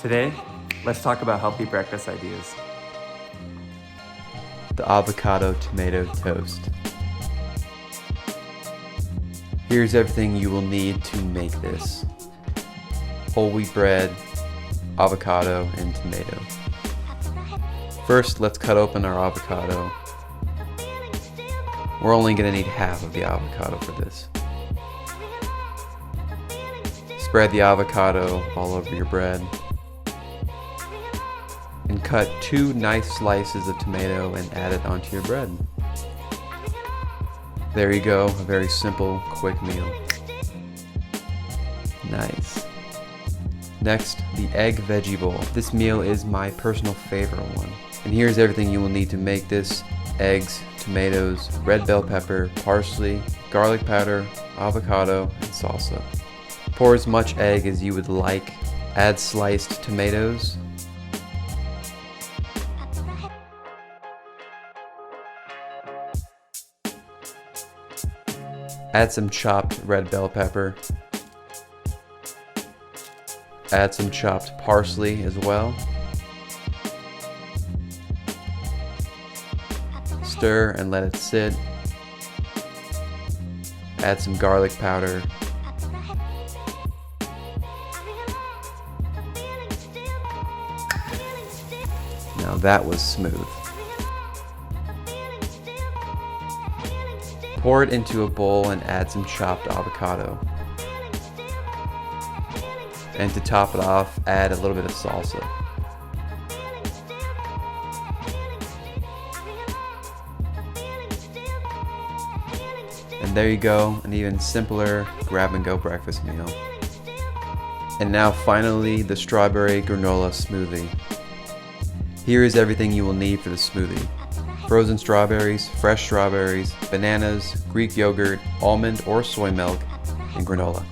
Today, let's talk about healthy breakfast ideas. The avocado tomato toast. Here's everything you will need to make this: whole wheat bread, avocado, and tomato. First, let's cut open our avocado. We're only going to need half of the avocado for this. Spread the avocado all over your bread. And cut 2 nice slices of tomato and add it onto your bread. There you go, a very simple, quick meal. Nice. Next, the egg veggie bowl. This meal is my personal favorite one. And here's everything you will need to make this: eggs, tomatoes, red bell pepper, parsley, garlic powder, avocado, and salsa. Pour as much egg as you would like. Add sliced tomatoes. Add some chopped red bell pepper. Add some chopped parsley as well. Stir and let it sit. Add some garlic powder. Now that was smooth. Pour it into a bowl and add some chopped avocado. And to top it off, add a little bit of salsa. And there you go, an even simpler grab-and-go breakfast meal. And now finally, the strawberry granola smoothie. Here is everything you will need for the smoothie: frozen strawberries, fresh strawberries, bananas, Greek yogurt, almond or soy milk, and granola.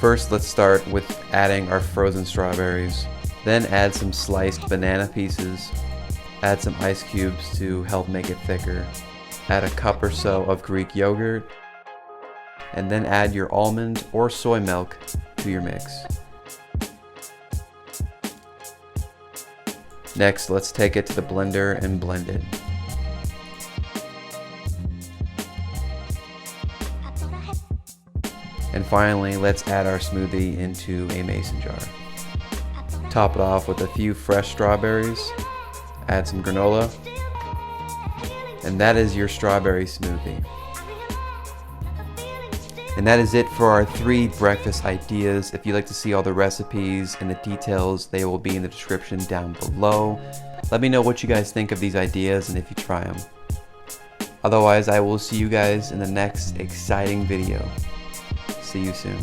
First, let's start with adding our frozen strawberries. Then add some sliced banana pieces. Add some ice cubes to help make it thicker. Add a cup or so of Greek yogurt. And then add your almond or soy milk to your mix. Next, let's take it to the blender and blend it. And finally, let's add our smoothie into a mason jar. Top it off with a few fresh strawberries. Add some granola. And that is your strawberry smoothie. And that is it for our 3 breakfast ideas. If you'd like to see all the recipes and the details, they will be in the description down below. Let me know what you guys think of these ideas and if you try them. Otherwise, I will see you guys in the next exciting video. See you soon.